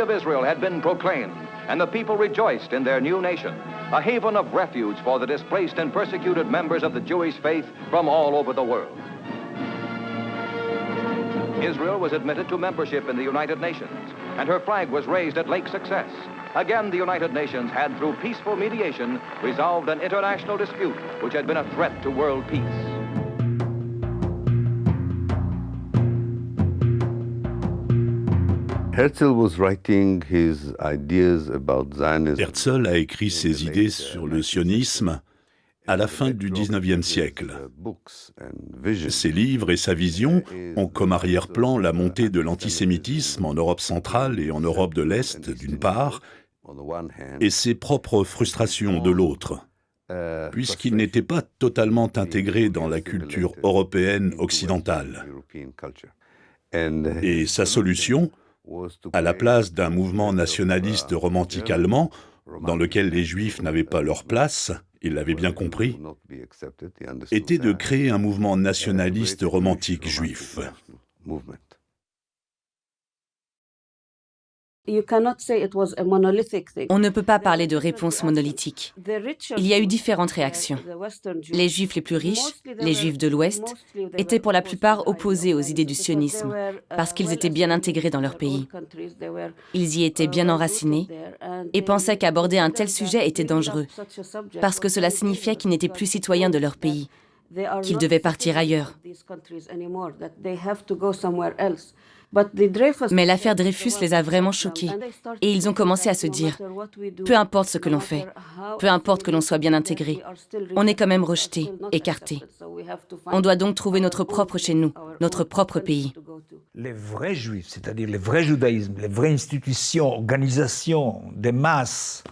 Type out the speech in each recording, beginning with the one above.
of Israel had been proclaimed, and the people rejoiced in their new nation, a haven of refuge for the displaced and persecuted members of the Jewish faith from all over the world. Israel was admitted to membership in the United Nations, and her flag was raised at Lake Success. Again, the United Nations had, through peaceful mediation, resolved an international dispute which had been a threat to world peace. Herzl was writing his ideas about Zionism. Herzl a écrit ses idées sur le sionisme à la fin du XIXe siècle. Ses livres et sa vision ont comme arrière-plan la montée de l'antisémitisme en Europe centrale et en Europe de l'Est, d'une part, et ses propres frustrations de l'autre, puisqu'il n'était pas totalement intégré dans la culture européenne occidentale. Et sa solution, à la place d'un mouvement nationaliste romantique allemand, dans lequel les Juifs n'avaient pas leur place, il l'avait bien compris, était de créer un mouvement nationaliste romantique juif. On ne peut pas parler de réponse monolithique. Il y a eu différentes réactions. Les Juifs les plus riches, les Juifs de l'Ouest, étaient pour la plupart opposés aux idées du sionisme, parce qu'ils étaient bien intégrés dans leur pays. Ils y étaient bien enracinés et pensaient qu'aborder un tel sujet était dangereux, parce que cela signifiait qu'ils n'étaient plus citoyens de leur pays, qu'ils devaient partir ailleurs. Mais l'affaire Dreyfus les a vraiment choqués et ils ont commencé à se dire « Peu importe ce que l'on fait, peu importe que l'on soit bien intégré, on est quand même rejeté, écarté. On doit donc trouver notre propre chez nous, notre propre pays. » Les vrais juifs, c'est-à-dire les vrais judaïsmes, les vraies institutions, organisations des masses,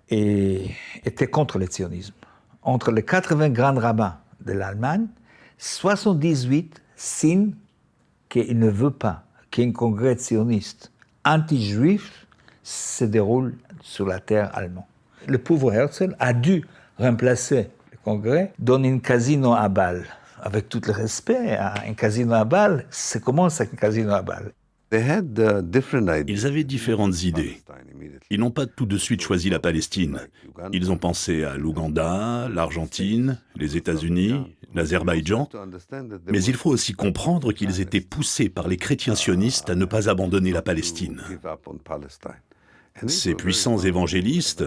étaient contre le sionisme. Entre les 80 grands rabbins de l'Allemagne, 78 signent qu'il ne veut pas qu'un congrès sioniste anti-juif se déroule sur la terre allemande. Le pauvre Herzl a dû remplacer le congrès dans un casino à balles. Avec tout le respect, un casino à balles, c'est comment ça, un casino à balles? Ils avaient différentes idées. Ils n'ont pas tout de suite choisi la Palestine. Ils ont pensé à l'Ouganda, l'Argentine, les États-Unis, l'Azerbaïdjan. Mais il faut aussi comprendre qu'ils étaient poussés par les chrétiens sionistes à ne pas abandonner la Palestine. Ces puissants évangélistes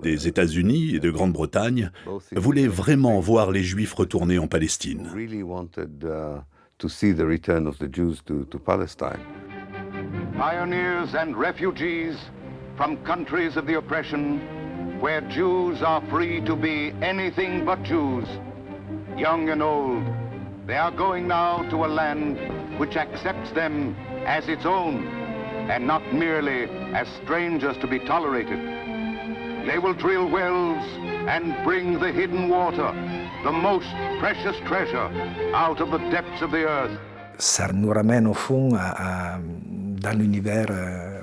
des États-Unis et de Grande-Bretagne voulaient vraiment voir les Juifs retourner en Palestine. Pioneers and refugees from countries of the oppression, where Jews are free to be anything but Jews, young and old, they are going now to a land which accepts them as its own, and not merely as strangers to be tolerated. They will drill wells and bring the hidden water, the most precious treasure, out of the depths of the earth. Ça nous ramène au fond dans l'univers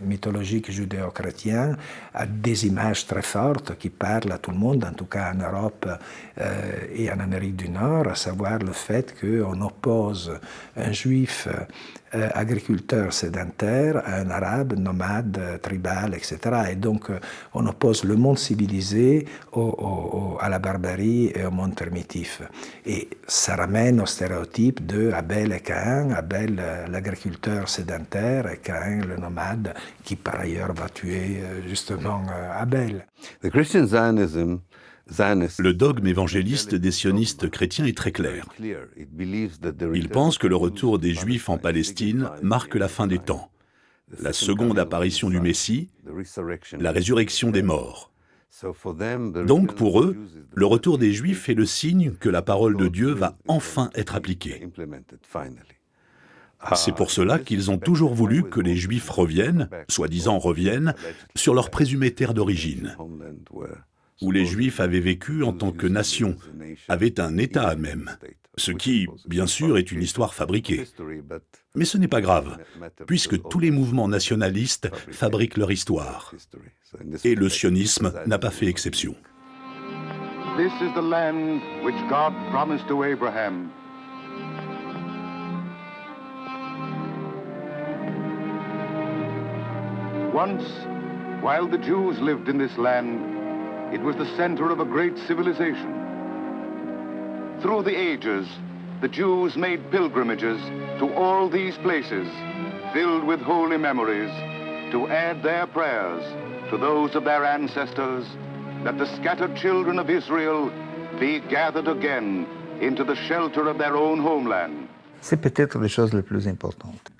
mythologique judéo-chrétien, à des images très fortes qui parlent à tout le monde, en tout cas en Europe et en Amérique du Nord, à savoir le fait qu'on oppose un juif agriculteur sédentaire à un arabe nomade, tribal, etc. Et donc on oppose le monde civilisé à la barbarie et au monde primitif. Et ça ramène au stéréotype de Abel et Caïn, Abel l'agriculteur sédentaire et Caïn le nomade qui par ailleurs va tuer justement Abel. Le dogme évangéliste des sionistes chrétiens est très clair. Ils pensent que le retour des Juifs en Palestine marque la fin des temps, la seconde apparition du Messie, la résurrection des morts. Donc pour eux, le retour des Juifs est le signe que la parole de Dieu va enfin être appliquée. C'est pour cela qu'ils ont toujours voulu que les Juifs reviennent, soi-disant reviennent, sur leur présumée terre d'origine, où les Juifs avaient vécu en tant que nation, avaient un État à eux-mêmes, ce qui, bien sûr, est une histoire fabriquée. Mais ce n'est pas grave, puisque tous les mouvements nationalistes fabriquent leur histoire. Et le sionisme n'a pas fait exception. This is the land which God promised to Abraham. once, while the Jews lived in this land, it was the center of a great civilization. Through the ages, the Jews made pilgrimages to all these places, filled with holy memories, to add their prayers to those of their ancestors, that the scattered children of Israel be gathered again into the shelter of their own homeland. C'est peut-être la chose la plus importante.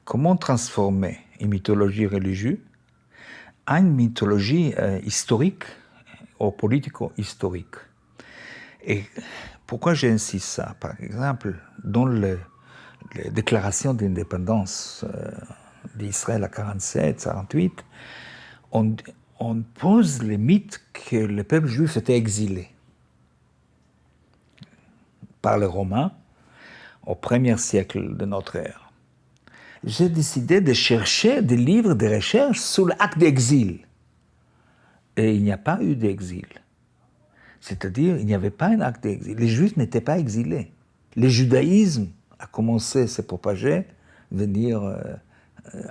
Comment transformer une mythologie religieuse en une mythologie historique ou politico-historique? Et pourquoi j'insiste ça? Par exemple, dans les déclarations d'indépendance d'Israël à 47-48, on pose le mythe que le peuple juif était exilé par les Romains au 1er siècle de notre ère. J'ai décidé de chercher des livres de recherche sur l'acte d'exil. Et il n'y a pas eu d'exil. C'est-à-dire, il n'y avait pas un acte d'exil. Les Juifs n'étaient pas exilés. Le judaïsme a commencé à se propager, venir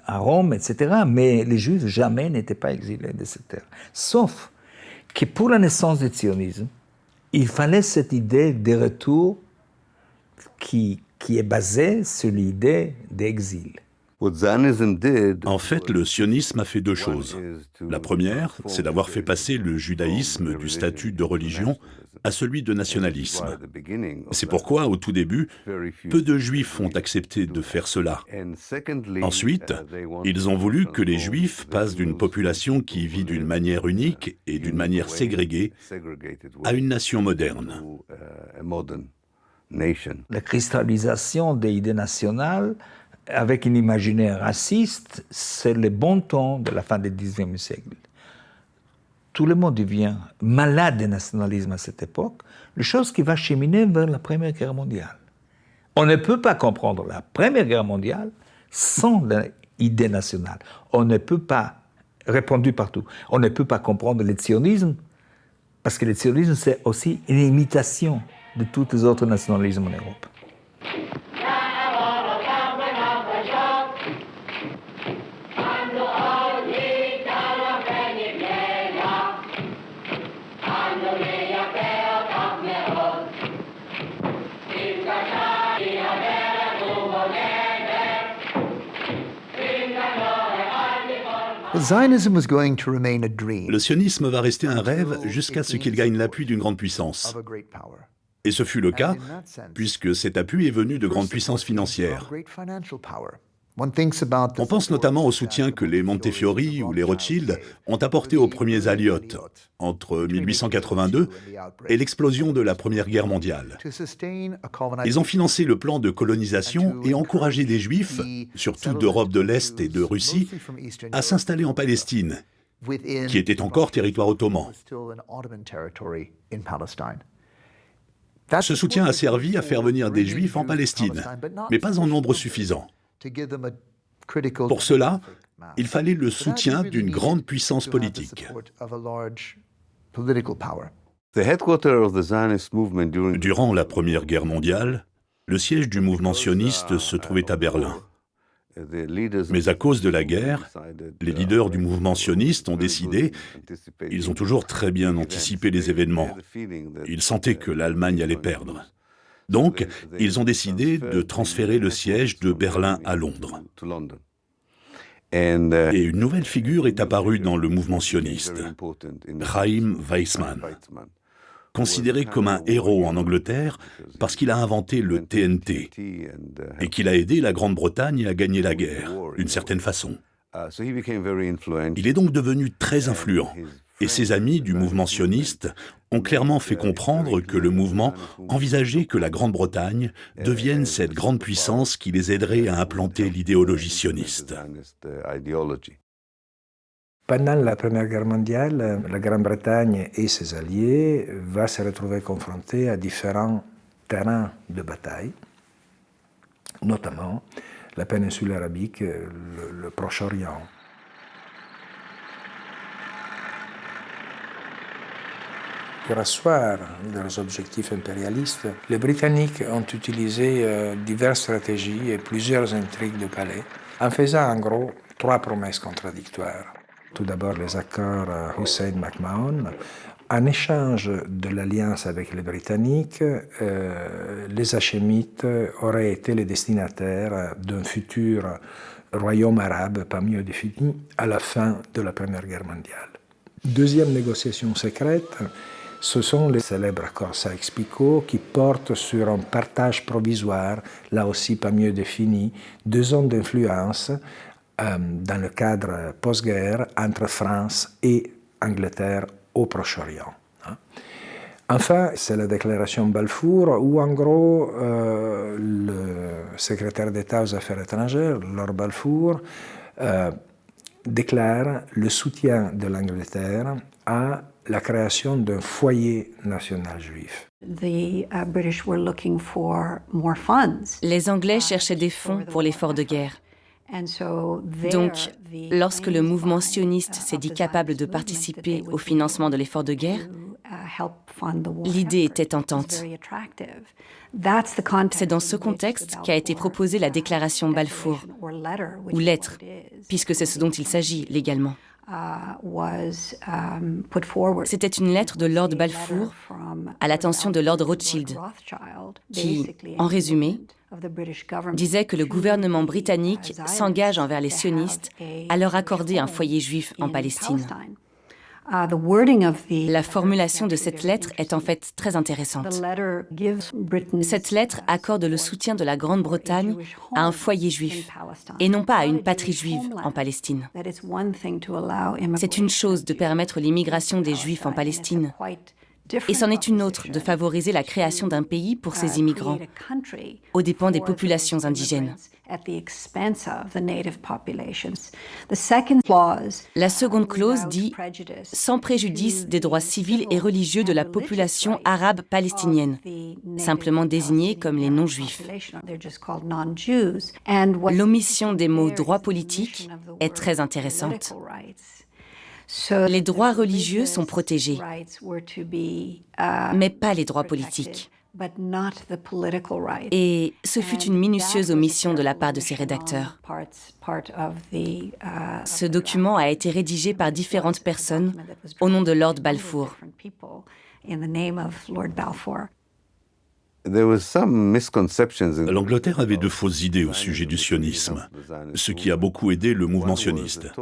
à Rome, etc. Mais les Juifs jamais n'étaient pas exilés de cette terre. Sauf que pour la naissance du sionisme, il fallait cette idée de retour qui est basée sur l'idée d'exil. En fait, le sionisme a fait deux choses. La première, c'est d'avoir fait passer le judaïsme du statut de religion à celui de nationalisme. C'est pourquoi, au tout début, peu de Juifs ont accepté de faire cela. Ensuite, ils ont voulu que les Juifs passent d'une population qui vit d'une manière unique et d'une manière ségrégée à une nation moderne. La cristallisation des idées nationales avec un imaginaire raciste, c'est le bon temps de la fin du XIXe siècle. Tout le monde devient malade de nationalisme à cette époque, la chose qui va cheminer vers la Première Guerre mondiale. On ne peut pas comprendre la Première Guerre mondiale sans l'idée nationale. On ne peut pas, répandu partout, on ne peut pas comprendre le sionisme, parce que le sionisme, c'est aussi une imitation de tous les autres nationalismes en Europe. Le sionisme va rester un rêve jusqu'à ce qu'il gagne l'appui d'une grande puissance. Et ce fut le cas, puisque cet appui est venu de grandes puissances financières. On pense notamment au soutien que les Montefiori ou les Rothschild ont apporté aux premiers Aliotes entre 1882 et l'explosion de la Première Guerre mondiale. Ils ont financé le plan de colonisation et encouragé des Juifs, surtout d'Europe de l'Est et de Russie, à s'installer en Palestine, qui était encore territoire ottoman. Ce soutien a servi à faire venir des Juifs en Palestine, mais pas en nombre suffisant. Pour cela, il fallait le soutien d'une grande puissance politique. Durant la Première Guerre mondiale, le siège du mouvement sioniste se trouvait à Berlin. Mais à cause de la guerre, les leaders du mouvement sioniste ont décidé, ils ont toujours très bien anticipé les événements, ils sentaient que l'Allemagne allait perdre. Donc, ils ont décidé de transférer le siège de Berlin à Londres. Et une nouvelle figure est apparue dans le mouvement sioniste, Chaim Weizmann, considéré comme un héros en Angleterre parce qu'il a inventé le TNT et qu'il a aidé la Grande-Bretagne à gagner la guerre, d'une certaine façon. Il est donc devenu très influent. Et ses amis du mouvement sioniste ont clairement fait comprendre que le mouvement envisageait que la Grande-Bretagne devienne cette grande puissance qui les aiderait à implanter l'idéologie sioniste. Pendant la Première Guerre mondiale, la Grande-Bretagne et ses alliés vont se retrouver confrontés à différents terrains de bataille, notamment la péninsule arabique, le Proche-Orient. Pour asseoir leurs objectifs impérialistes, les Britanniques ont utilisé diverses stratégies et plusieurs intrigues de palais, en faisant en gros 3 promesses contradictoires. Tout d'abord, les accords Hussein-McMahon. En échange de l'alliance avec les Britanniques, les Hachémites auraient été les destinataires d'un futur royaume arabe pas mieux défini à la fin de la Première Guerre mondiale. Deuxième négociation secrète, ce sont les célèbres accords Sykes-Picot qui portent sur un partage provisoire, là aussi pas mieux défini, de zones d'influence dans le cadre post-guerre entre France et Angleterre au Proche-Orient. Enfin, c'est la déclaration Balfour où, en gros, le secrétaire d'État aux Affaires étrangères, Lord Balfour, déclare le soutien de l'Angleterre à la création d'un foyer national juif. Les Anglais cherchaient des fonds pour l'effort de guerre. Donc, lorsque le mouvement sioniste s'est dit capable de participer au financement de l'effort de guerre, l'idée était tentante. C'est dans ce contexte qu'a été proposée la déclaration Balfour, ou lettre, puisque c'est ce dont il s'agit légalement. C'était une lettre de Lord Balfour à l'attention de Lord Rothschild, qui, en résumé, disait que le gouvernement britannique s'engage envers les sionistes à leur accorder un foyer juif en Palestine. La formulation de cette lettre est en fait très intéressante. Cette lettre accorde le soutien de la Grande-Bretagne à un foyer juif et non pas à une patrie juive en Palestine. C'est une chose de permettre l'immigration des Juifs en Palestine, et c'en est une autre de favoriser la création d'un pays pour ces immigrants, aux dépens des populations indigènes. La seconde clause dit « sans préjudice des droits civils et religieux de la population arabe palestinienne », simplement désignée comme les non-juifs. L'omission des mots « droits politiques » est très intéressante. Les droits religieux sont protégés, mais pas les droits politiques. Et ce fut une minutieuse omission de la part de ses rédacteurs. Ce document a été rédigé par différentes personnes au nom de Lord Balfour. L'Angleterre avait de fausses idées au sujet du sionisme, ce qui a beaucoup aidé le mouvement sioniste.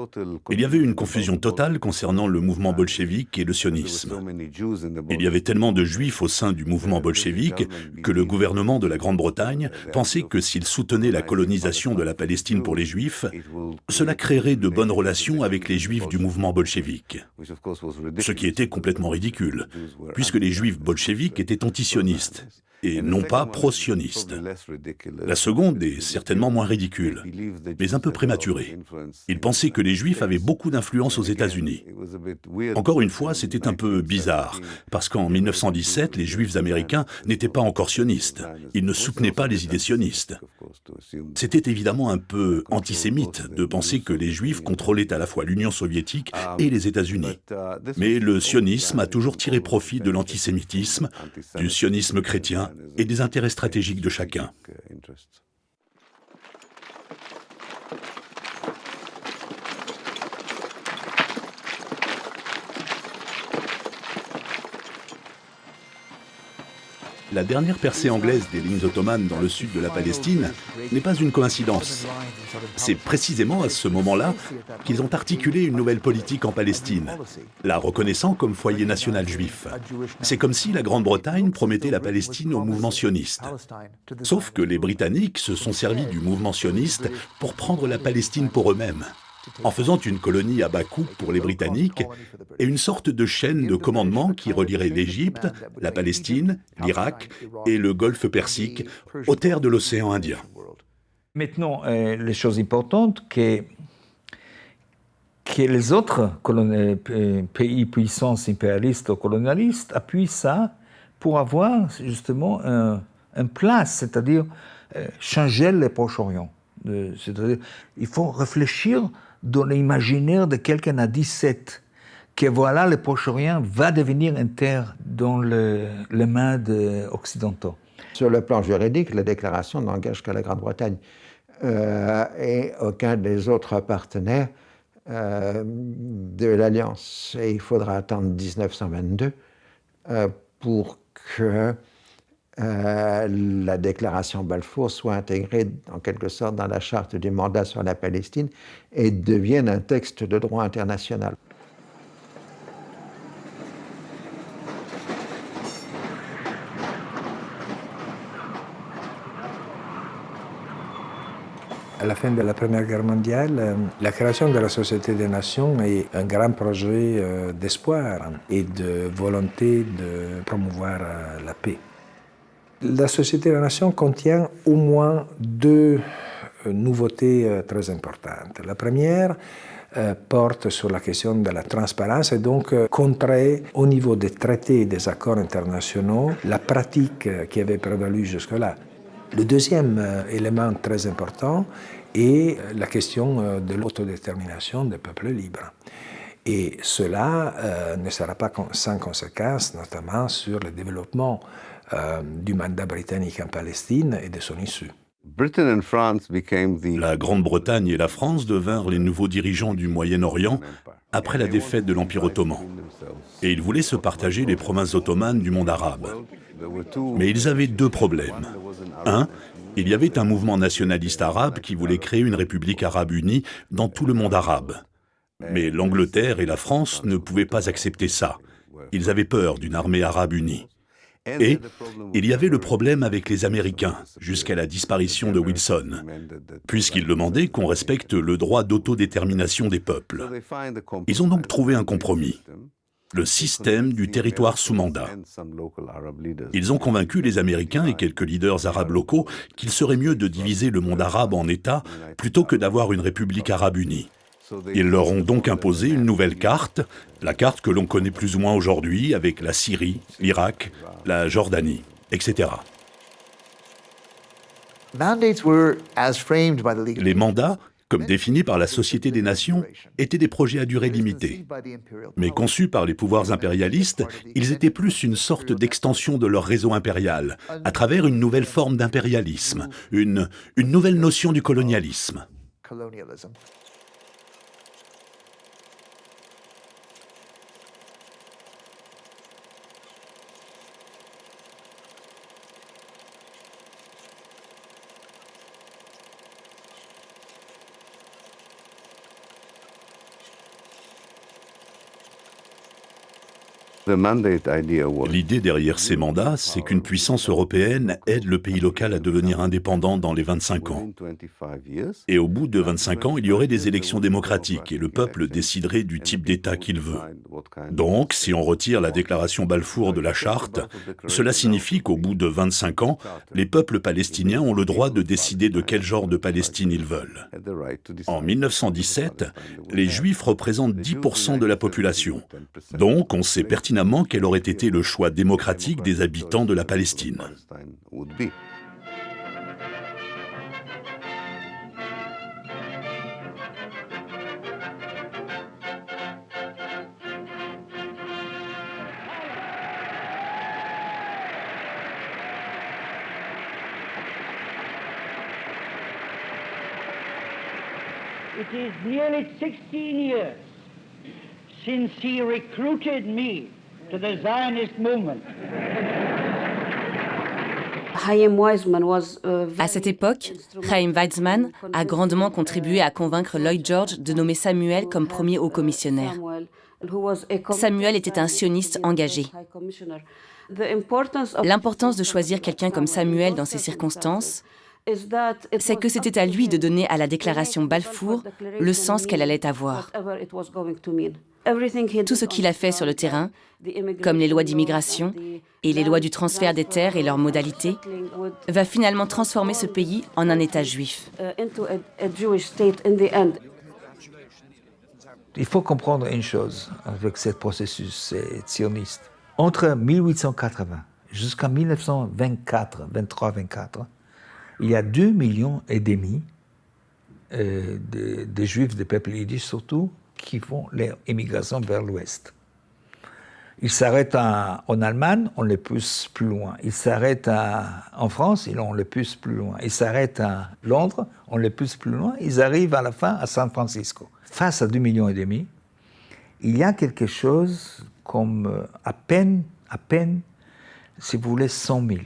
Il y avait une confusion totale concernant le mouvement bolchevique et le sionisme. Il y avait tellement de juifs au sein du mouvement bolchevique que le gouvernement de la Grande-Bretagne pensait que s'il soutenait la colonisation de la Palestine pour les juifs, cela créerait de bonnes relations avec les juifs du mouvement bolchevique. Ce qui était complètement ridicule, puisque les juifs bolcheviques étaient antisionistes et non pas pro-sionistes. La seconde est certainement moins ridicule, mais un peu prématurée. Ils pensaient que les Juifs avaient beaucoup d'influence aux États-Unis. Encore une fois, c'était un peu bizarre, parce qu'en 1917, les Juifs américains n'étaient pas encore sionistes. Ils ne soutenaient pas les idées sionistes. C'était évidemment un peu antisémite de penser que les Juifs contrôlaient à la fois l'Union soviétique et les États-Unis. Mais le sionisme a toujours tiré profit de l'antisémitisme, du sionisme chrétien et des intérêts stratégiques de chacun. La dernière percée anglaise des lignes ottomanes dans le sud de la Palestine n'est pas une coïncidence. C'est précisément à ce moment-là qu'ils ont articulé une nouvelle politique en Palestine, la reconnaissant comme foyer national juif. C'est comme si la Grande-Bretagne promettait la Palestine au mouvement sioniste. Sauf que les Britanniques se sont servis du mouvement sioniste pour prendre la Palestine pour eux-mêmes, en faisant une colonie à bas coût pour les Britanniques et une sorte de chaîne de commandement qui relierait l'Égypte, la Palestine, l'Irak et le Golfe Persique aux terres de l'océan Indien. Maintenant, les choses importantes, que les autres pays puissances impérialistes ou colonialistes appuient ça pour avoir justement un place, c'est-à-dire changer le Proche-Orient. C'est-à-dire, il faut réfléchir dans l'imaginaire de quelqu'un à 17, que voilà, le Proche-Orient va devenir une terre dans les mains des Occidentaux. Sur le plan juridique, la déclaration n'engage que la Grande-Bretagne. et aucun des autres partenaires de l'Alliance. Et il faudra attendre 1922 pour que la déclaration Balfour soit intégrée en quelque sorte dans la charte du mandat sur la Palestine et devienne un texte de droit international. À la fin de la Première Guerre mondiale, la création de la Société des Nations est un grand projet d'espoir et de volonté de promouvoir la paix. La Société des Nations contient au moins deux nouveautés très importantes. La première porte sur la question de la transparence et donc contrer au niveau des traités et des accords internationaux la pratique qui avait prévalu jusque-là. Le deuxième élément très important est la question de l'autodétermination des peuples libres. Et cela ne sera pas sans conséquence, notamment sur le développement du mandat britannique en Palestine et de son issue. La Grande-Bretagne et la France devinrent les nouveaux dirigeants du Moyen-Orient après la défaite de l'Empire ottoman. Et ils voulaient se partager les provinces ottomanes du monde arabe. Mais ils avaient deux problèmes. Un, il y avait un mouvement nationaliste arabe qui voulait créer une république arabe unie dans tout le monde arabe. Mais l'Angleterre et la France ne pouvaient pas accepter ça. Ils avaient peur d'une armée arabe unie. Et il y avait le problème avec les Américains, jusqu'à la disparition de Wilson, puisqu'ils demandaient qu'on respecte le droit d'autodétermination des peuples. Ils ont donc trouvé un compromis, le système du territoire sous mandat. Ils ont convaincu les Américains et quelques leaders arabes locaux qu'il serait mieux de diviser le monde arabe en États plutôt que d'avoir une république arabe unie. Ils leur ont donc imposé une nouvelle carte, la carte que l'on connaît plus ou moins aujourd'hui avec la Syrie, l'Irak, la Jordanie, etc. Les mandats, comme définis par la Société des Nations, étaient des projets à durée limitée. Mais conçus par les pouvoirs impérialistes, ils étaient plus une sorte d'extension de leur réseau impérial, à travers une nouvelle forme d'impérialisme, une nouvelle notion du colonialisme. L'idée derrière ces mandats, c'est qu'une puissance européenne aide le pays local à devenir indépendant dans les 25 ans. Et au bout de 25 ans, il y aurait des élections démocratiques et le peuple déciderait du type d'État qu'il veut. Donc, si on retire la déclaration Balfour de la Charte, cela signifie qu'au bout de 25 ans, les peuples palestiniens ont le droit de décider de quel genre de Palestine ils veulent. En 1917, les Juifs représentent 10% de la population. Donc, on sait pertinemment quel aurait été le choix démocratique des habitants de la Palestine. It is nearly 16 years since he recruited me to the Zionist movement. À cette époque, Chaim Weizmann a grandement contribué à convaincre Lloyd George de nommer Samuel comme premier haut-commissionnaire. Samuel était un sioniste engagé. L'importance de choisir quelqu'un comme Samuel dans ces circonstances, c'est que c'était à lui de donner à la déclaration Balfour le sens qu'elle allait avoir. Tout ce qu'il a fait sur le terrain, comme les lois d'immigration et les lois du transfert des terres et leurs modalités, va finalement transformer ce pays en un État juif. Il faut comprendre une chose avec ce processus sioniste. Entre 1880 jusqu'en 1923-24, il y a 2,5 millions de Juifs, des peuples yiddish surtout, qui font leur émigration vers l'Ouest. Il s'arrête en Allemagne, on les pousse plus loin. Il s'arrête en France, on les pousse plus loin. Il s'arrête à Londres, on les pousse plus loin. Ils arrivent à la fin à San Francisco. Face à 2,5 millions, il y a quelque chose comme à peine, si vous voulez, 100 000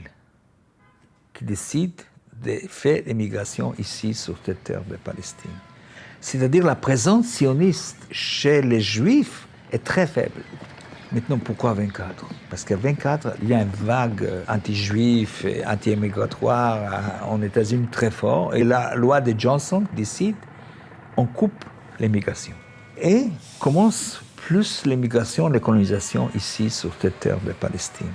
qui décident de faire l'émigration ici, sur cette terre de Palestine. C'est-à-dire la présence sioniste chez les Juifs est très faible. Maintenant, pourquoi 24 ? Parce qu'à 24, il y a une vague anti-juif et anti-émigratoire en États-Unis très fort. Et la loi de Johnson décide, on coupe l'émigration. Et commence plus l'émigration, la colonisation ici, sur cette terre de Palestine.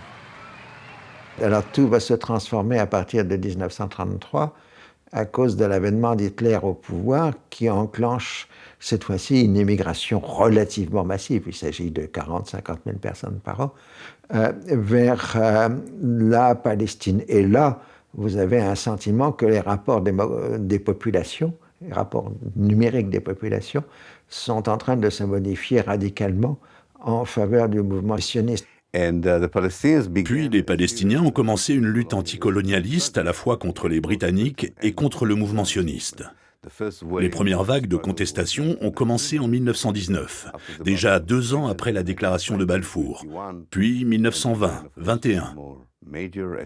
Alors tout va se transformer à partir de 1933 à cause de l'avènement d'Hitler au pouvoir qui enclenche cette fois-ci une immigration relativement massive, il s'agit de 40-50 000 personnes par an, vers la Palestine. Et là, vous avez un sentiment que les rapports des populations, les rapports numériques des populations, sont en train de se modifier radicalement en faveur du mouvement sioniste. Puis les Palestiniens ont commencé une lutte anticolonialiste à la fois contre les Britanniques et contre le mouvement sioniste. Les premières vagues de contestation ont commencé en 1919, déjà 2 ans après la déclaration de Balfour, puis 1920, 21.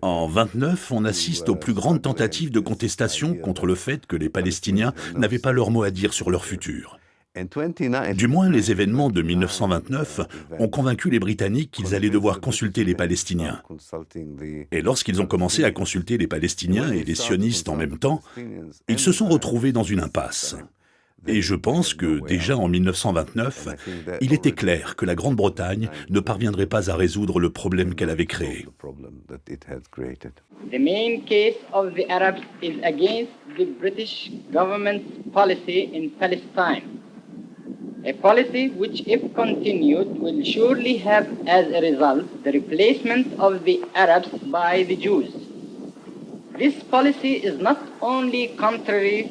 En 29, on assiste aux plus grandes tentatives de contestation contre le fait que les Palestiniens n'avaient pas leur mot à dire sur leur futur. Du moins, les événements de 1929 ont convaincu les Britanniques qu'ils allaient devoir consulter les Palestiniens. Et lorsqu'ils ont commencé à consulter les Palestiniens et les sionistes en même temps, ils se sont retrouvés dans une impasse. Et je pense que, déjà en 1929, il était clair que la Grande-Bretagne ne parviendrait pas à résoudre le problème qu'elle avait créé. The main case of the Arabs is against the British government's policy in Palestine. A policy which, if continued, will surely have as a result the replacement of the Arabs by the Jews. This policy is not only contrary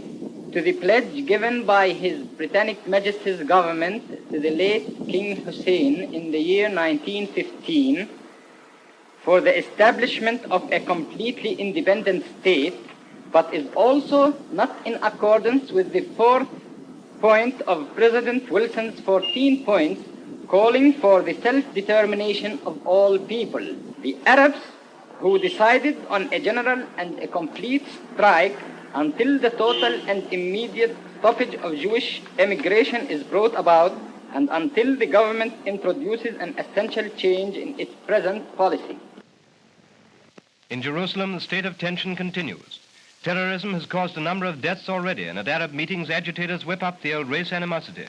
to the pledge given by His Britannic Majesty's government to the late King Hussein in the year 1915 for the establishment of a completely independent state, but is also not in accordance with the fourth point of President Wilson's 14 points calling for the self-determination of all people. The Arabs, who decided on a general and a complete strike until the total and immediate stoppage of Jewish emigration is brought about and until the government introduces an essential change in its present policy. In Jerusalem, the state of tension continues. Terrorism has caused a number of deaths already, and at Arab meetings, agitators whip up the old race animosity.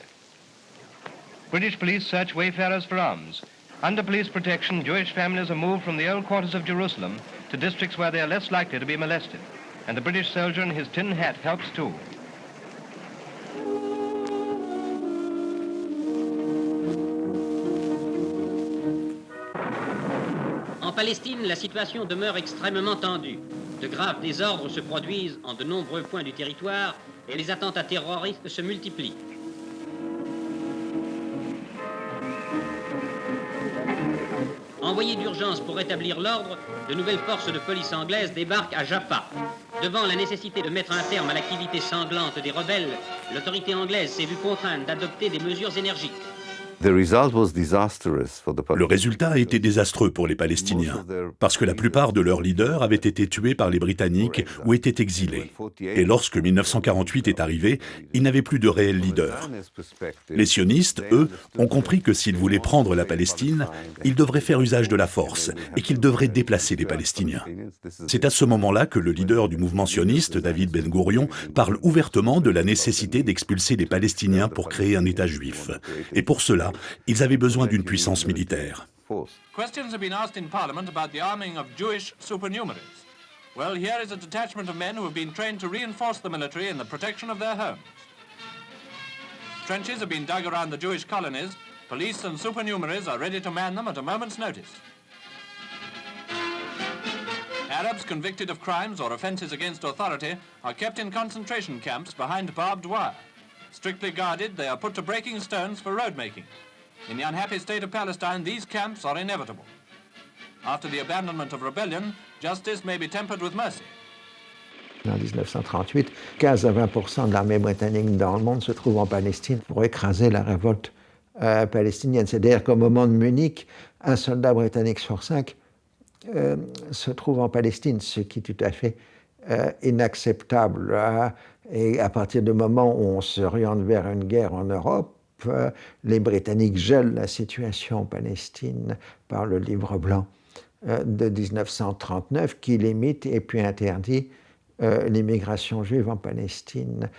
British police search wayfarers for arms. Under police protection, Jewish families are moved from the old quarters of Jerusalem to districts where they are less likely to be molested. And the British soldier in his tin hat helps too. En Palestine, la situation demeure extrêmement tendue. De graves désordres se produisent en de nombreux points du territoire et les attentats terroristes se multiplient. Envoyés d'urgence pour rétablir l'ordre, de nouvelles forces de police anglaises débarquent à Jaffa. Devant la nécessité de mettre un terme à l'activité sanglante des rebelles, l'autorité anglaise s'est vue contrainte d'adopter des mesures énergiques. Le résultat a été désastreux pour les Palestiniens, parce que la plupart de leurs leaders avaient été tués par les Britanniques ou étaient exilés. Et lorsque 1948 est arrivé, ils n'avaient plus de réels leaders. Les sionistes, eux, ont compris que s'ils voulaient prendre la Palestine, ils devraient faire usage de la force et qu'ils devraient déplacer les Palestiniens. C'est à ce moment-là que le leader du mouvement sioniste, David Ben Gourion, parle ouvertement de la nécessité d'expulser les Palestiniens pour créer un État juif. Et pour cela, ils avaient besoin d'une puissance militaire. Questions have been asked in Parliament about the arming of Jewish supernumeraries. Well, here is a detachment of men who have been trained to reinforce the military in the protection of their homes. Trenches have been dug around the Jewish colonies. Police and supernumeraries are ready to man them at a moment's notice. Arabs convicted of crimes or offences against authority are kept in concentration camps behind barbed wire. Strictly guarded, they are put to breaking stones for road making. In the unhappy state of Palestine, these camps are inevitable. After the abandonment of rebellion, justice may be tempered with mercy. En 1938, 15 à 20% de l'armée britannique dans le monde se trouve en Palestine pour écraser la révolte palestinienne. C'est-à-dire qu'au moment de Munich, un soldat britannique sur 5 se trouve en Palestine, ce qui est tout à fait inacceptable. Et à partir du moment où on s'oriente vers une guerre en Europe, les Britanniques gèlent la situation en Palestine par le livre blanc de 1939 qui limite et puis interdit l'immigration juive en Palestine.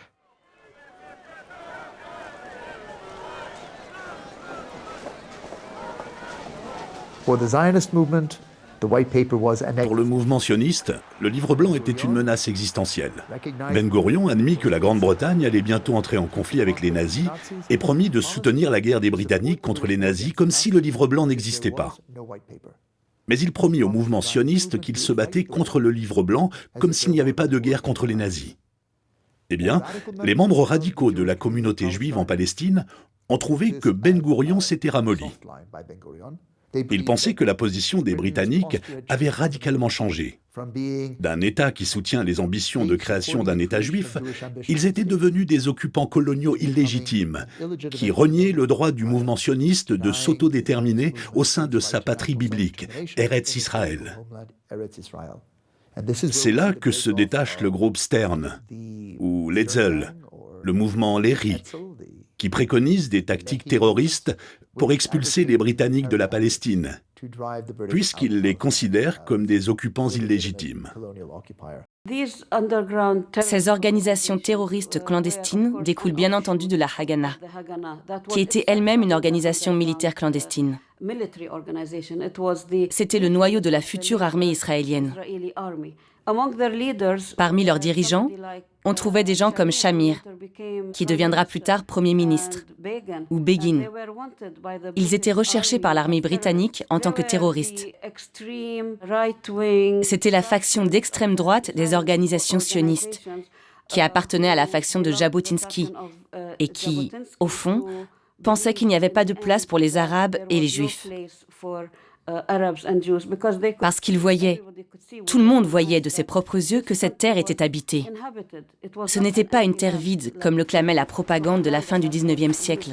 Pour le mouvement sioniste, le livre blanc était une menace existentielle. Ben Gurion admit que la Grande-Bretagne allait bientôt entrer en conflit avec les nazis et promit de soutenir la guerre des Britanniques contre les nazis comme si le livre blanc n'existait pas. Mais il promit au mouvement sioniste qu'il se battait contre le livre blanc comme s'il n'y avait pas de guerre contre les nazis. Eh bien, les membres radicaux de la communauté juive en Palestine ont trouvé que Ben Gurion s'était ramolli. Ils pensaient que la position des Britanniques avait radicalement changé. D'un État qui soutient les ambitions de création d'un État juif, ils étaient devenus des occupants coloniaux illégitimes, qui reniaient le droit du mouvement sioniste de s'autodéterminer au sein de sa patrie biblique, Eretz Israël. C'est là que se détache le groupe Stern, ou l'Etzel, le mouvement Léry, qui préconise des tactiques terroristes pour expulser les Britanniques de la Palestine, puisqu'il les considère comme des occupants illégitimes. Ces organisations terroristes clandestines découlent bien entendu de la Haganah, qui était elle-même une organisation militaire clandestine. C'était le noyau de la future armée israélienne. Parmi leurs dirigeants, on trouvait des gens comme Shamir, qui deviendra plus tard Premier ministre, ou Begin. Ils étaient recherchés par l'armée britannique en tant que terroristes. C'était la faction d'extrême droite des organisations sionistes, qui appartenait à la faction de Jabotinsky, et qui, au fond, pensait qu'il n'y avait pas de place pour les Arabes et les Juifs. Parce qu'ils voyaient, tout le monde voyait de ses propres yeux que cette terre était habitée. Ce n'était pas une terre vide, comme le clamait la propagande de la fin du XIXe siècle.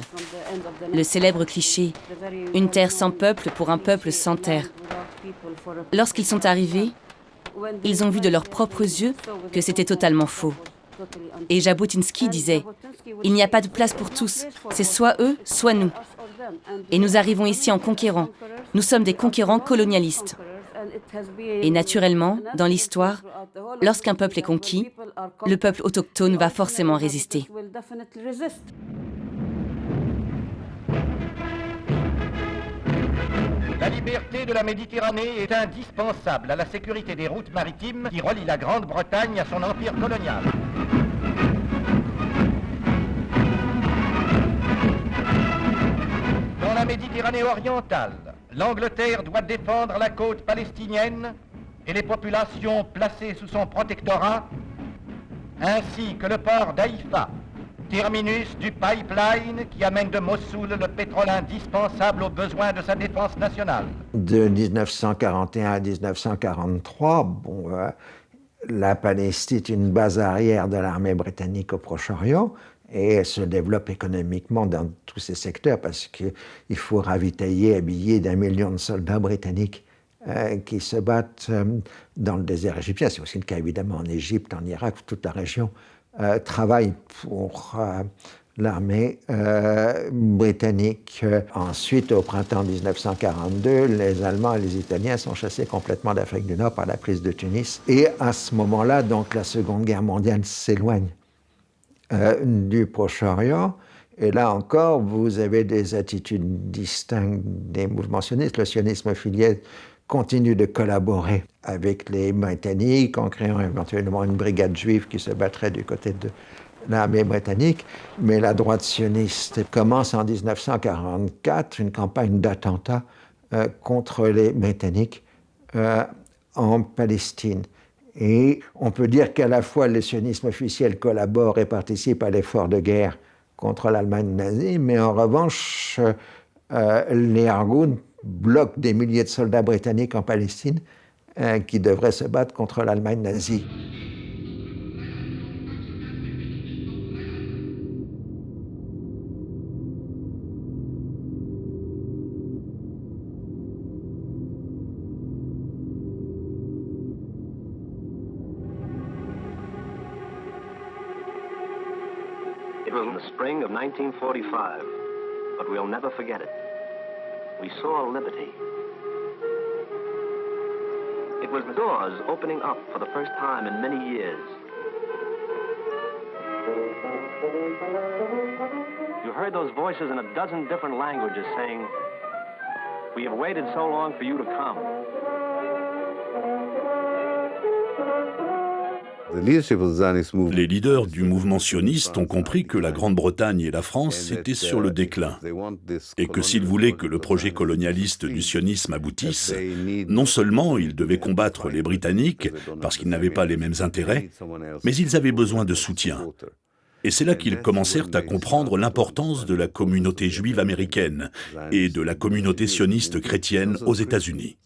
Le célèbre cliché « une terre sans peuple pour un peuple sans terre ». Lorsqu'ils sont arrivés, ils ont vu de leurs propres yeux que c'était totalement faux. Et Jabotinsky disait « il n'y a pas de place pour tous, c'est soit eux, soit nous ». Et nous arrivons ici en conquérant. Nous sommes des conquérants colonialistes. Et naturellement, dans l'histoire, lorsqu'un peuple est conquis, le peuple autochtone va forcément résister. La liberté de la Méditerranée est indispensable à la sécurité des routes maritimes qui relient la Grande-Bretagne à son empire colonial. Dans la Méditerranée orientale, l'Angleterre doit défendre la côte palestinienne et les populations placées sous son protectorat, ainsi que le port d'Haïfa, terminus du pipeline qui amène de Mossoul le pétrole indispensable aux besoins de sa défense nationale. De 1941 à 1943, la Palestine est une base arrière de l'armée britannique au Proche-Orient et elle se développe économiquement dans tous ces secteurs parce qu'il faut ravitailler, habiller d'1 million de soldats britanniques qui se battent dans le désert égyptien. C'est aussi le cas évidemment en Égypte, en Irak, toute la région travaille pour l'armée britannique. Ensuite, au printemps 1942, les Allemands et les Italiens sont chassés complètement d'Afrique du Nord par la prise de Tunis. Et à ce moment-là, donc, la Seconde Guerre mondiale s'éloigne du Proche-Orient. Et là encore, vous avez des attitudes distinctes des mouvements sionistes. Le sionisme filial continue de collaborer avec les Britanniques en créant éventuellement une brigade juive qui se battrait du côté de l'armée britannique. Mais la droite sioniste commence en 1944 une campagne d'attentats contre les Britanniques en Palestine. Et on peut dire qu'à la fois le sionisme officiel collabore et participe à l'effort de guerre contre l'Allemagne nazie, mais en revanche, les Argoun bloquent des milliers de soldats britanniques en Palestine qui devraient se battre contre l'Allemagne nazie. It was in the spring of 1945, but we'll never forget it. We saw liberty. It was the doors opening up for the first time in many years. You heard those voices in a dozen different languages saying, "We have waited so long for you to come." Les leaders du mouvement sioniste ont compris que la Grande-Bretagne et la France étaient sur le déclin et que s'ils voulaient que le projet colonialiste du sionisme aboutisse, non seulement ils devaient combattre les Britanniques parce qu'ils n'avaient pas les mêmes intérêts, mais ils avaient besoin de soutien. Et c'est là qu'ils commencèrent à comprendre l'importance de la communauté juive américaine et de la communauté sioniste chrétienne aux États-Unis.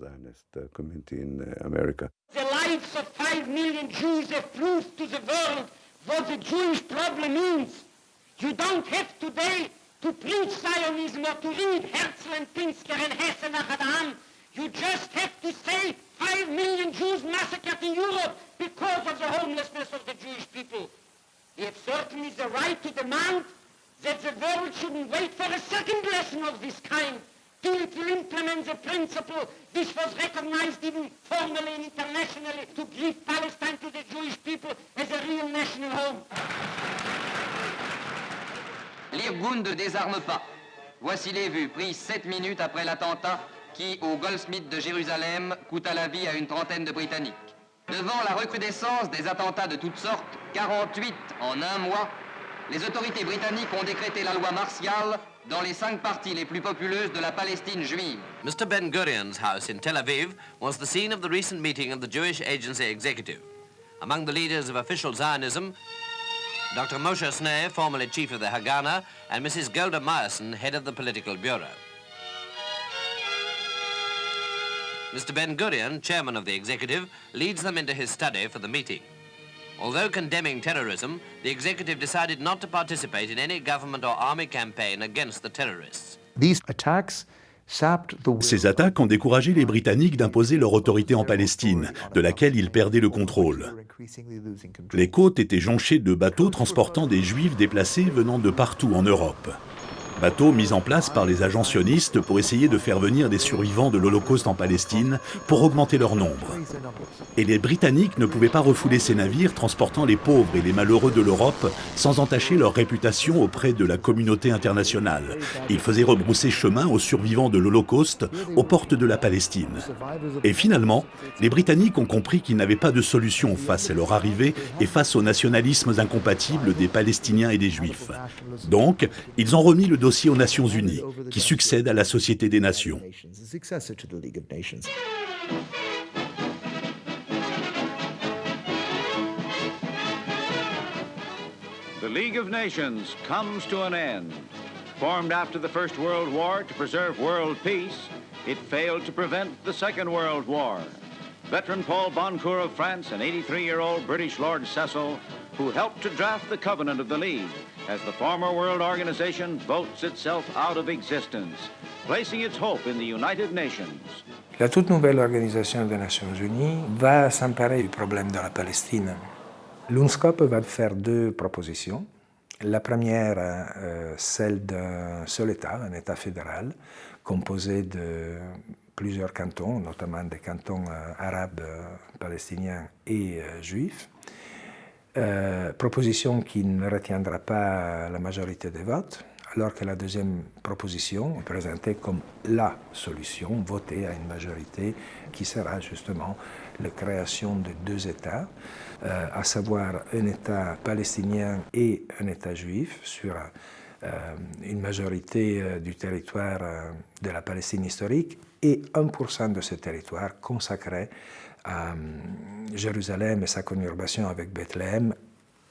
The lives of 5 million Jews have proved to the world what the Jewish problem is. You don't have today to preach Zionism or to read Herzl and Pinsker and Hesse and Adam. You just have to say 5 million Jews massacred in Europe because of the homelessness of the Jewish people. We have certainly the right to demand that the world shouldn't wait for a second lesson of this kind till it will implement the principle which was recognized even formally and internationally to give Palestine to the Jewish people as a real national home. L'Irgun ne désarme pas. Voici les vues prises 7 minutes après l'attentat qui, au Goldsmith de Jérusalem, coûta la vie à une trentaine de Britanniques. Devant la recrudescence des attentats de toutes sortes, 48 en un mois, les autorités britanniques ont décrété la loi martiale dans les 5 parties les plus populeuses de la Palestine juive. Mr. Ben Gurion's house in Tel Aviv was the scene of the recent meeting of the Jewish Agency Executive. Among the leaders of official Zionism, Dr. Moshe Sneh, formerly chief of the Haganah, and Mrs. Golda Meyerson, head of the political bureau. Mr. Ben Gurion, chairman of the executive, leads them into his study for the meeting. Although condemning terrorism, the executive decided not to participate in any government or army campaign against the terrorists. Ces attaques ont découragé les Britanniques d'imposer leur autorité en Palestine, de laquelle ils perdaient le contrôle. Les côtes étaient jonchées de bateaux transportant des Juifs déplacés venant de partout en Europe. Bateaux mis en place par les agents sionistes pour essayer de faire venir des survivants de l'Holocauste en Palestine pour augmenter leur nombre. Et les Britanniques ne pouvaient pas refouler ces navires transportant les pauvres et les malheureux de l'Europe sans entacher leur réputation auprès de la communauté internationale. Ils faisaient rebrousser chemin aux survivants de l'Holocauste aux portes de la Palestine. Et finalement, les Britanniques ont compris qu'ils n'avaient pas de solution face à leur arrivée et face aux nationalismes incompatibles des Palestiniens et des Juifs. Donc, ils ont remis le dossier aux Nations Unies, qui succède à la Société des Nations. The League of Nations comes to an end. Formed after the First World War to preserve world peace, it failed to prevent the Second World War. Veteran Paul Boncourt of France and 83-year-old British Lord Cecil, who helped to draft the covenant of the League, as the former world organization votes itself out of existence, placing its hope in the United Nations. La toute nouvelle organisation des Nations Unies va s'emparer du problème de la Palestine. L'UNSCOP va faire 2 propositions. La première, celle d'un seul État, un État fédéral, composé de plusieurs cantons, notamment des cantons arabes, palestiniens et juifs. Proposition qui ne retiendra pas la majorité des votes, alors que la deuxième proposition est présentée comme la solution, votée à une majorité, qui sera justement la création de 2 États, à savoir un État palestinien et un État juif sur une majorité du territoire de la Palestine historique et 1% de ce territoire consacré à Jérusalem et sa conurbation avec Bethléem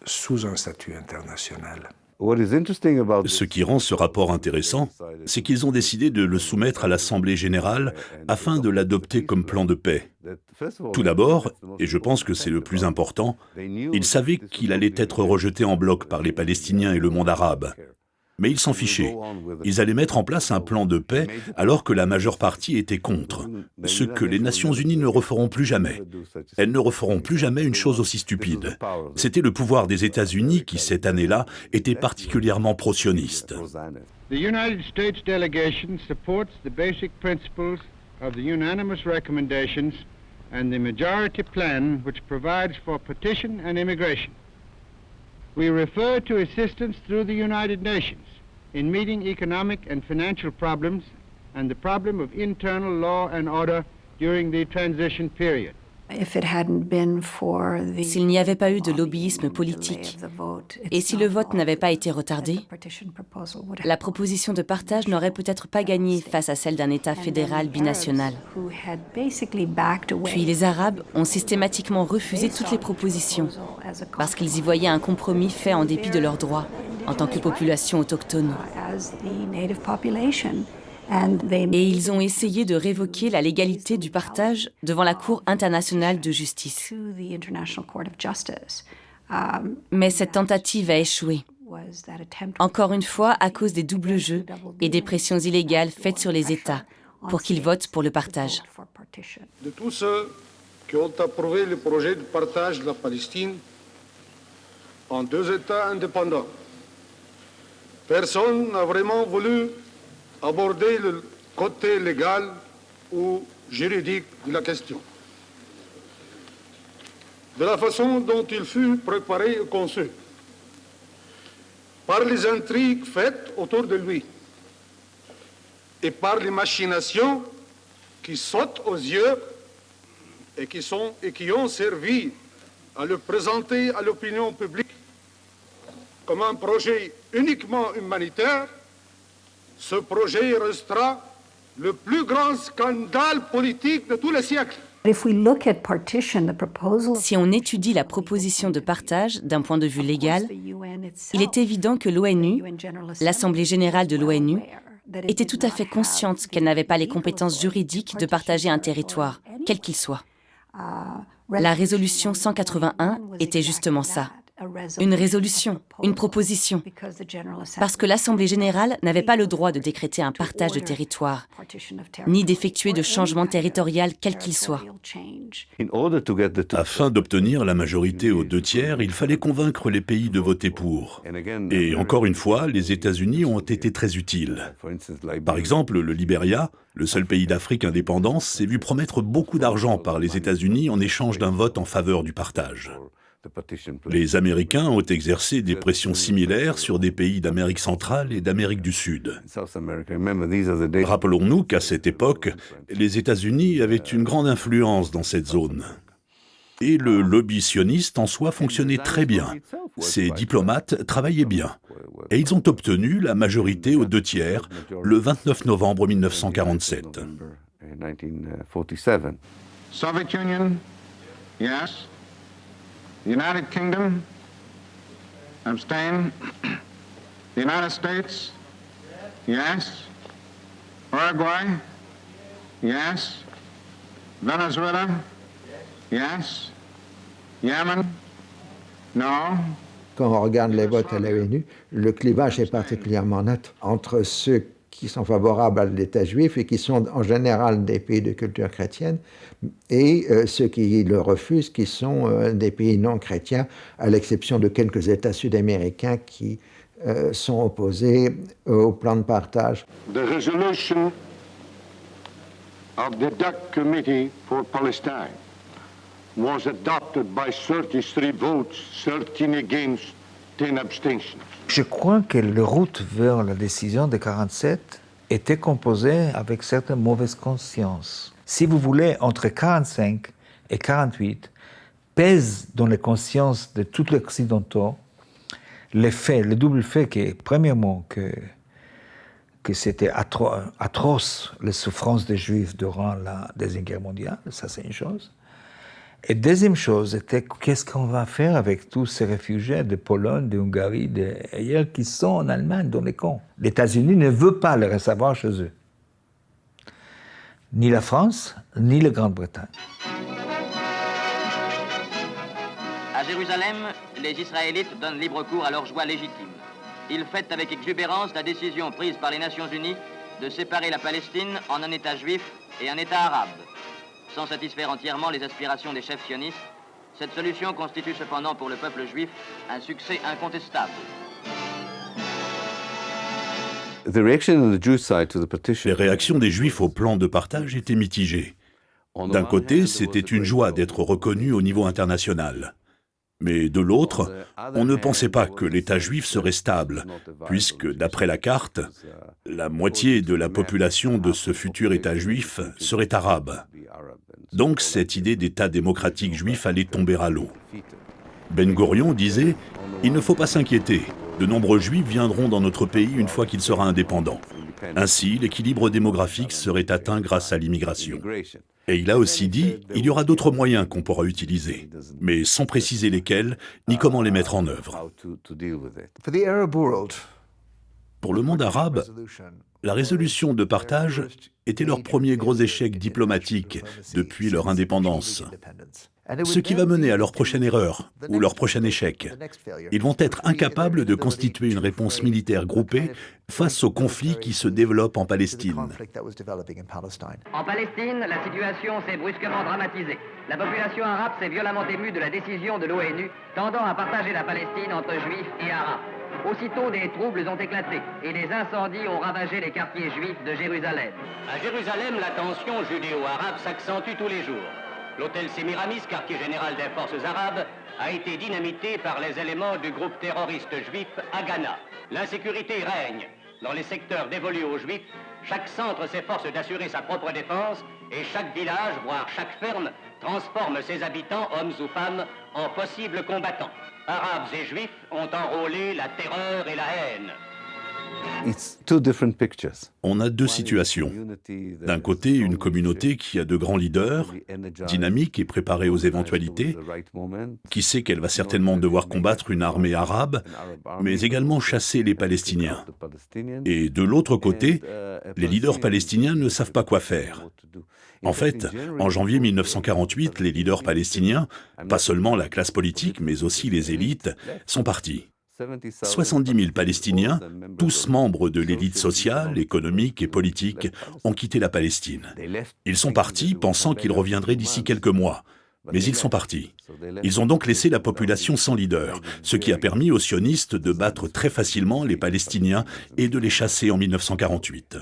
sous un statut international. Ce qui rend ce rapport intéressant, c'est qu'ils ont décidé de le soumettre à l'Assemblée générale afin de l'adopter comme plan de paix. Tout d'abord, et je pense que c'est le plus important, ils savaient qu'il allait être rejeté en bloc par les Palestiniens et le monde arabe. Mais ils s'en fichaient. Ils allaient mettre en place un plan de paix alors que la majeure partie était contre. Ce que les Nations Unies ne referont plus jamais. Elles ne referont plus jamais une chose aussi stupide. C'était le pouvoir des États-Unis qui, cette année-là, était particulièrement pro-sioniste. The United States delegation supports the basic principles of the unanimous recommendations and the majority plan which provides for partition and immigration. We refer to assistance through the United Nations in meeting economic and financial problems and the problem of internal law and order during the transition period. S'il n'y avait pas eu de lobbyisme politique et si le vote n'avait pas été retardé, la proposition de partage n'aurait peut-être pas gagné face à celle d'un État fédéral binational. Puis les Arabes ont systématiquement refusé toutes les propositions parce qu'ils y voyaient un compromis fait en dépit de leurs droits en tant que population autochtone. Et ils ont essayé de révoquer la légalité du partage devant la Cour internationale de justice. Mais cette tentative a échoué. Encore une fois, à cause des doubles jeux et des pressions illégales faites sur les États pour qu'ils votent pour le partage. De tous ceux qui ont approuvé le projet de partage de la Palestine en deux États indépendants, personne n'a vraiment voulu aborder le côté légal ou juridique de la question. De la façon dont il fut préparé et conçu, par les intrigues faites autour de lui et par les machinations qui sautent aux yeux et qui ont servi à le présenter à l'opinion publique comme un projet uniquement humanitaire, ce projet restera le plus grand scandale politique de tous les siècles. Si on étudie la proposition de partage d'un point de vue légal, il est évident que l'ONU, l'Assemblée générale de l'ONU, était tout à fait consciente qu'elle n'avait pas les compétences juridiques de partager un territoire, quel qu'il soit. La résolution 181 était justement ça. Une résolution, une proposition, parce que l'Assemblée générale n'avait pas le droit de décréter un partage de territoire, ni d'effectuer de changement territorial quel qu'il soit. Afin d'obtenir la majorité aux 2/3, il fallait convaincre les pays de voter pour. Et encore une fois, les États-Unis ont été très utiles. Par exemple, le Libéria, le seul pays d'Afrique indépendant, s'est vu promettre beaucoup d'argent par les États-Unis en échange d'un vote en faveur du partage. Les Américains ont exercé des pressions similaires sur des pays d'Amérique centrale et d'Amérique du Sud. Rappelons-nous qu'à cette époque, les États-Unis avaient une grande influence dans cette zone. Et le lobby sioniste en soi fonctionnait très bien. Ces diplomates travaillaient bien. Et ils ont obtenu la majorité aux 2/3 le 29 novembre 1947. Soviet Union, yes. The United Kingdom, abstain. The United States, yes. Uruguay, yes. Venezuela, yes. Yemen, no. Quand on regarde les votes à l'ONU, le clivage est particulièrement net entre ceux qui sont favorables à l'État juif et qui sont en général des pays de culture chrétienne, et ceux qui le refusent, qui sont des pays non chrétiens, à l'exception de quelques États sud-américains qui sont opposés au plan de partage. The resolution of the DUC Committee for Palestine was adopted by 33 votes, 13 against, 10 abstentions. Je crois que la route vers la décision de 1947 était composée avec certaines mauvaises consciences. Si vous voulez, entre 1945 et 1948, pèse dans les consciences de tous les Occidentaux le double fait que, premièrement, que c'était atroce les souffrances des Juifs durant la Deuxième Guerre mondiale, ça c'est une chose, Et deuxième chose, était qu'est-ce qu'on va faire avec tous ces réfugiés de Pologne, de Hongrie, d'ailleurs, qui sont en Allemagne, dans les camps. Les États-Unis ne veulent pas les recevoir chez eux. Ni la France, ni la Grande-Bretagne. À Jérusalem, les Israélites donnent libre cours à leur joie légitime. Ils fêtent avec exubérance la décision prise par les Nations Unies de séparer la Palestine en un État juif et un État arabe. Sans satisfaire entièrement les aspirations des chefs sionistes, cette solution constitue cependant pour le peuple juif un succès incontestable. Les réactions des Juifs au plan de partage étaient mitigées. D'un côté, c'était une joie d'être reconnu au niveau international. Mais de l'autre, on ne pensait pas que l'État juif serait stable, puisque, d'après la carte, la moitié de la population de ce futur État juif serait arabe. Donc cette idée d'État démocratique juif allait tomber à l'eau. Ben Gourion disait « Il ne faut pas s'inquiéter, de nombreux Juifs viendront dans notre pays une fois qu'il sera indépendant. Ainsi, l'équilibre démographique serait atteint grâce à l'immigration. » Et il a aussi dit « Il y aura d'autres moyens qu'on pourra utiliser, mais sans préciser lesquels, ni comment les mettre en œuvre. » Pour le monde arabe, la résolution de partage était leur premier gros échec diplomatique depuis leur indépendance. Ce qui va mener à leur prochaine erreur ou leur prochain échec. Ils vont être incapables de constituer une réponse militaire groupée face au conflit qui se développe en Palestine. En Palestine, la situation s'est brusquement dramatisée. La population arabe s'est violemment émue de la décision de l'ONU tendant à partager la Palestine entre juifs et arabes. Aussitôt, des troubles ont éclaté et des incendies ont ravagé les quartiers juifs de Jérusalem. À Jérusalem, la tension judéo-arabe s'accentue tous les jours. L'hôtel Sémiramis, quartier général des forces arabes, a été dynamité par les éléments du groupe terroriste juif Haganah. L'insécurité règne. Dans les secteurs dévolus aux juifs, chaque centre s'efforce d'assurer sa propre défense et chaque village, voire chaque ferme, transforme ses habitants, hommes ou femmes, en possibles combattants. Arabes et juifs ont enrôlé la terreur et la haine. On a deux situations. D'un côté, une communauté qui a de grands leaders, dynamique et préparée aux éventualités, qui sait qu'elle va certainement devoir combattre une armée arabe, mais également chasser les Palestiniens. Et de l'autre côté, les leaders palestiniens ne savent pas quoi faire. En fait, en janvier 1948, les leaders palestiniens, pas seulement la classe politique, mais aussi les élites, sont partis. 70 000 Palestiniens, tous membres de l'élite sociale, économique et politique, ont quitté la Palestine. Ils sont partis pensant qu'ils reviendraient d'ici quelques mois. Mais ils sont partis. Ils ont donc laissé la population sans leader, ce qui a permis aux sionistes de battre très facilement les Palestiniens et de les chasser en 1948.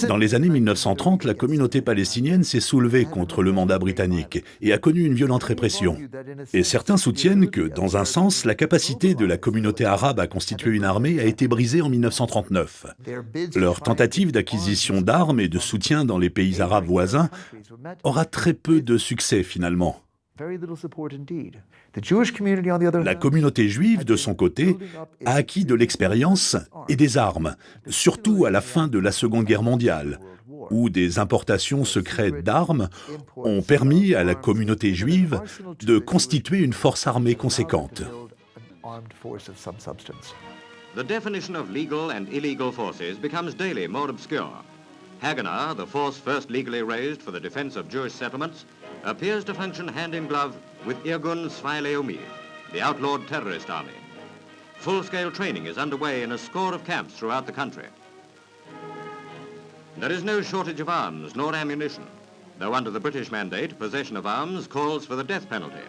Dans les années 1930, la communauté palestinienne s'est soulevée contre le mandat britannique et a connu une violente répression. Et certains soutiennent que, dans un sens, la capacité de la communauté arabe à constituer une armée a été brisée en 1939. Leur tentative d'acquisition d'armes et de soutien dans les pays arabes voisins aura très peu de succès finalement. La communauté juive, de son côté, a acquis de l'expérience et des armes, surtout à la fin de la Seconde Guerre mondiale, où des importations secrètes d'armes ont permis à la communauté juive de constituer une force armée conséquente. The definition of legal and illegal forces becomes daily more obscure. Haganah, the force first legally raised for the defense of Jewish settlements, appears to function hand in glove with Irgun Tzvi Leumi, the outlawed terrorist army. Full-scale training is underway in a score of camps throughout the country. There is no shortage of arms nor ammunition, though under the British mandate, possession of arms calls for the death penalty.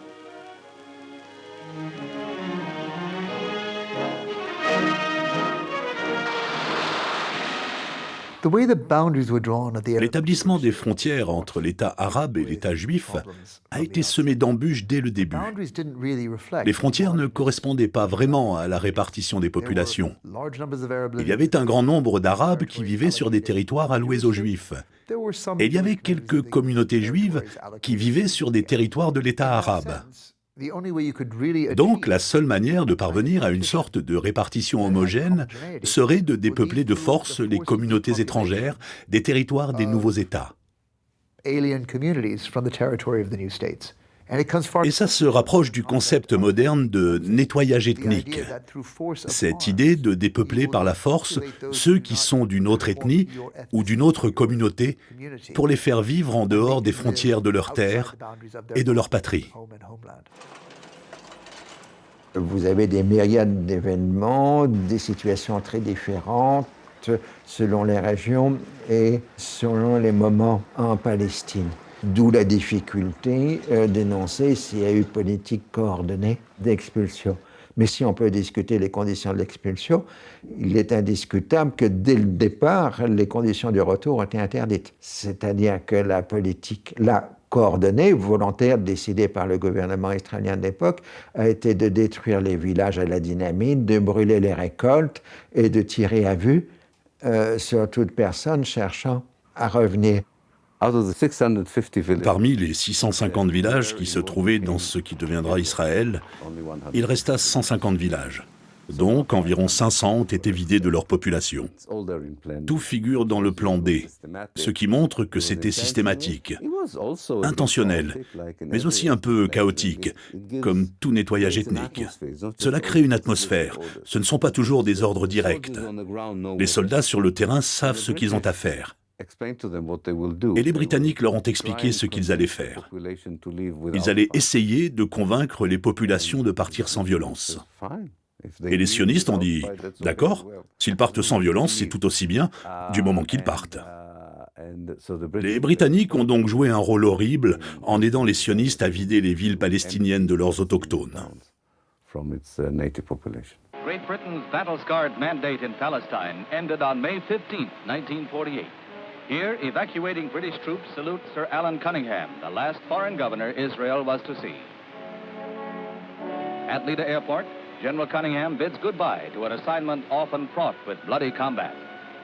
L'établissement des frontières entre l'État arabe et l'État juif a été semé d'embûches dès le début. Les frontières ne correspondaient pas vraiment à la répartition des populations. Il y avait un grand nombre d'Arabes qui vivaient sur des territoires alloués aux Juifs. Et il y avait quelques communautés juives qui vivaient sur des territoires de l'État arabe. Donc, la seule manière de parvenir à une sorte de répartition homogène serait de dépeupler de force les communautés étrangères des territoires des nouveaux États. Et ça se rapproche du concept moderne de nettoyage ethnique. Cette idée de dépeupler par la force ceux qui sont d'une autre ethnie ou d'une autre communauté pour les faire vivre en dehors des frontières de leur terre et de leur patrie. Vous avez des myriades d'événements, des situations très différentes selon les régions et selon les moments en Palestine. D'où la difficulté d'énoncer s'il y a eu politique coordonnée d'expulsion. Mais si on peut discuter les conditions de l'expulsion, il est indiscutable que dès le départ, les conditions du retour ont été interdites. C'est-à-dire que la politique, coordonnée, volontaire, décidée par le gouvernement israélien de l'époque, a été de détruire les villages à la dynamite, de brûler les récoltes et de tirer à vue sur toute personne cherchant à revenir. Parmi les 650 villages qui se trouvaient dans ce qui deviendra Israël, il resta 150 villages. Donc, environ 500 ont été vidés de leur population. Tout figure dans le plan D, ce qui montre que c'était systématique, intentionnel, mais aussi un peu chaotique, comme tout nettoyage ethnique. Cela crée une atmosphère. Ce ne sont pas toujours des ordres directs. Les soldats sur le terrain savent ce qu'ils ont à faire. Et les Britanniques leur ont expliqué ce qu'ils allaient faire. Ils allaient essayer de convaincre les populations de partir sans violence. Et les sionistes ont dit « D'accord, s'ils partent sans violence, c'est tout aussi bien, du moment qu'ils partent. » Les Britanniques ont donc joué un rôle horrible en aidant les sionistes à vider les villes palestiniennes de leurs autochtones. Great Britain's battle-scarred mandate in Palestine ended on May 15, 1948. Here, evacuating British troops salute Sir Alan Cunningham, the last foreign governor Israel was to see. At Lida Airport, General Cunningham bids goodbye to an assignment often fraught with bloody combat.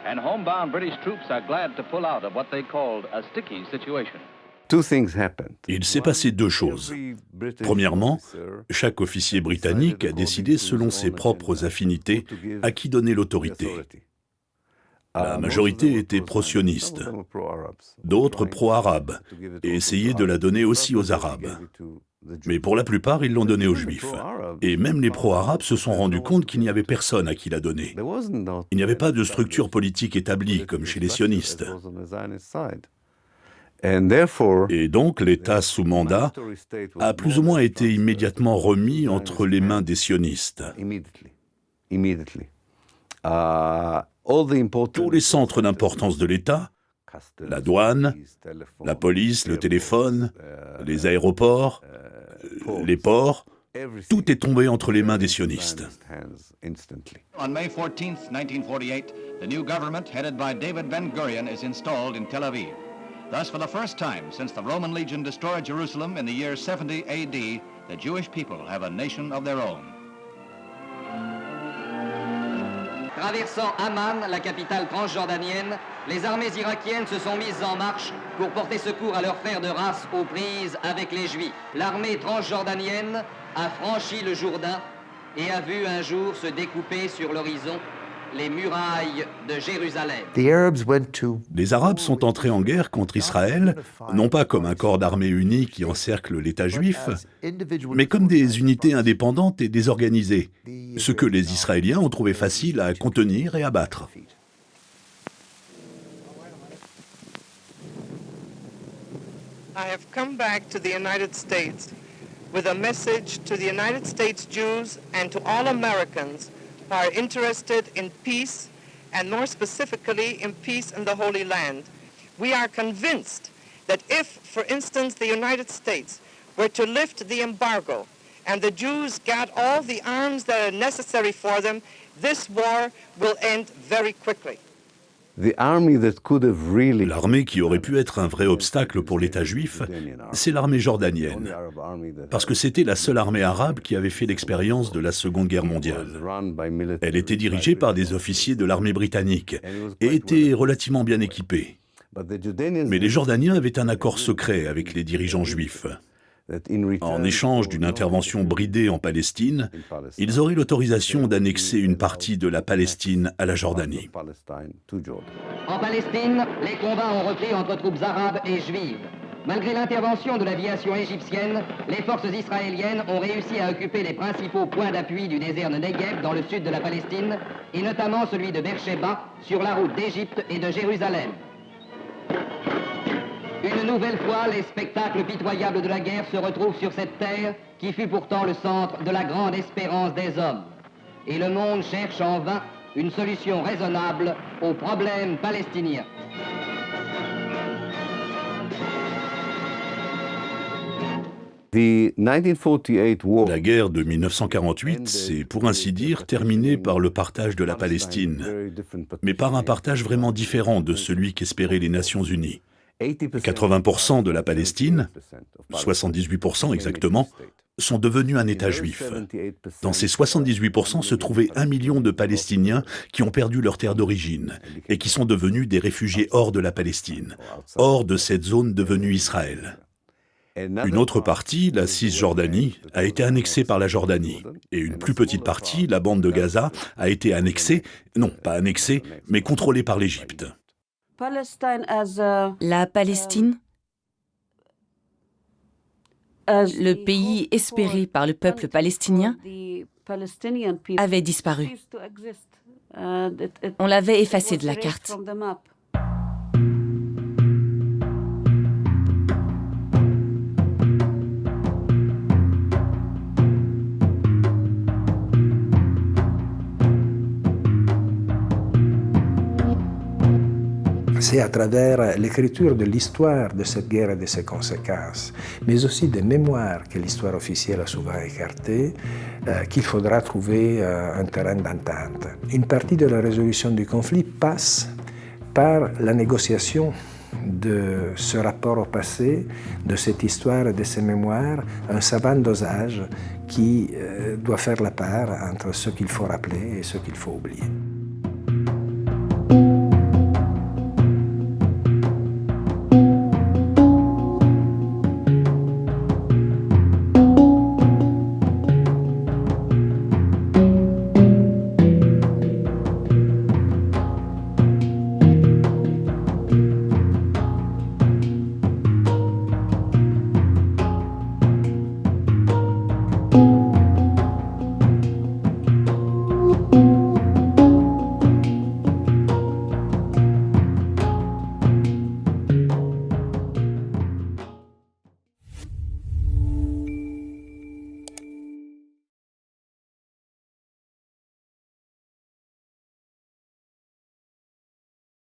And homebound British troops are glad to pull out of what they called a sticky situation. Il s'est passé deux choses. Premièrement, chaque officier britannique a décidé selon ses propres affinités à qui donner l'autorité. La majorité était pro-sioniste, d'autres pro-arabes, et essayaient de la donner aussi aux Arabes. Mais pour la plupart, ils l'ont donnée aux Juifs. Et même les pro-arabes se sont rendus compte qu'il n'y avait personne à qui la donner. Il n'y avait pas de structure politique établie, comme chez les sionistes. Et donc, l'État sous mandat a plus ou moins été immédiatement remis entre les mains des sionistes. Tous les centres d'importance de l'État, la douane, la police, le téléphone, les aéroports, les ports, tout est tombé entre les mains des sionistes. On May 14th, 1948, the new government headed by David Ben-Gurion is installed in Tel Aviv. Thus, for the first time since the Roman Legion destroyed Jerusalem in the year 70 AD, the Jewish people have a nation of their own. Traversant Amman, la capitale transjordanienne, les armées irakiennes se sont mises en marche pour porter secours à leurs frères de race aux prises avec les Juifs. L'armée transjordanienne a franchi le Jourdain et a vu un jour se découper sur l'horizon les murailles de Jérusalem. Les Arabes sont entrés en guerre contre Israël, non pas comme un corps d'armée uni qui encercle l'État juif, mais comme des unités indépendantes et désorganisées, ce que les Israéliens ont trouvé facile à contenir et à battre. I have come back to the United States with a message to the United States Jews and to all Americans who are interested in peace, and more specifically in peace in the Holy Land. We are convinced that if, for instance, the United States were to lift the embargo and the Jews got all the arms that are necessary for them, this war will end very quickly. L'armée qui aurait pu être un vrai obstacle pour l'État juif, c'est l'armée jordanienne, parce que c'était la seule armée arabe qui avait fait l'expérience de la Seconde Guerre mondiale. Elle était dirigée par des officiers de l'armée britannique et était relativement bien équipée. Mais les Jordaniens avaient un accord secret avec les dirigeants juifs. En échange d'une intervention bridée en Palestine, ils auraient l'autorisation d'annexer une partie de la Palestine à la Jordanie. En Palestine, les combats ont repris entre troupes arabes et juives. Malgré l'intervention de l'aviation égyptienne, les forces israéliennes ont réussi à occuper les principaux points d'appui du désert de Negev dans le sud de la Palestine, et notamment celui de Beersheba, sur la route d'Égypte et de Jérusalem. Une nouvelle fois, les spectacles pitoyables de la guerre se retrouvent sur cette terre qui fut pourtant le centre de la grande espérance des hommes. Et le monde cherche en vain une solution raisonnable au problème palestinien. La guerre de 1948 s'est, pour ainsi dire, terminée par le partage de la Palestine, mais par un partage vraiment différent de celui qu'espéraient les Nations Unies. 80% de la Palestine, 78% exactement, sont devenus un État juif. Dans ces 78% se trouvaient 1 million de Palestiniens qui ont perdu leur terre d'origine et qui sont devenus des réfugiés hors de la Palestine, hors de cette zone devenue Israël. Une autre partie, la Cisjordanie, a été annexée par la Jordanie. Et une plus petite partie, la bande de Gaza, a été annexée, non pas annexée, mais contrôlée par l'Égypte. La Palestine, le pays espéré par le peuple palestinien, avait disparu. On l'avait effacé de la carte. C'est à travers l'écriture de l'histoire de cette guerre et de ses conséquences, mais aussi des mémoires que l'histoire officielle a souvent écartées, qu'il faudra trouver un terrain d'entente. Une partie de la résolution du conflit passe par la négociation de ce rapport au passé, de cette histoire et de ces mémoires, un savant dosage qui doit faire la part entre ce qu'il faut rappeler et ce qu'il faut oublier.